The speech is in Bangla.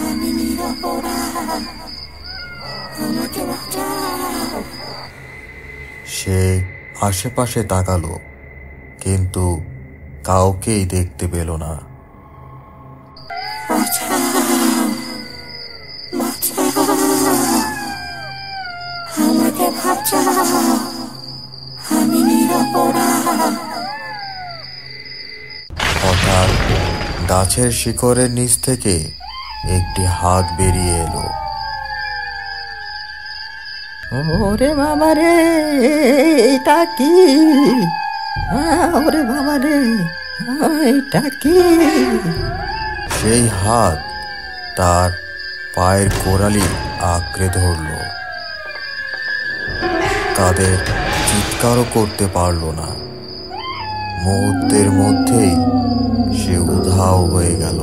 আমি নিরপরাধ, আমাকে বাঁচাও। সে আশেপাশে তাকালো, কিন্তু কাউকেই দেখতে পেল না। আমাকে বাঁচাও, আমি নিরপরাধ। হঠাৎ গাছের শিকড়ের নিচ থেকে একটি হাত বেরিয়ে এলো। ওরে বাবা রে, এটা কি? ওরে বাবা রে, এটা কি? সেই হাত তার পায়ের গোড়ালি আঁকড়ে ধরল। তাদের চিৎকারও করতে পারল না। মুহূর্তের মধ্যেই সে উধাও হয়ে গেল।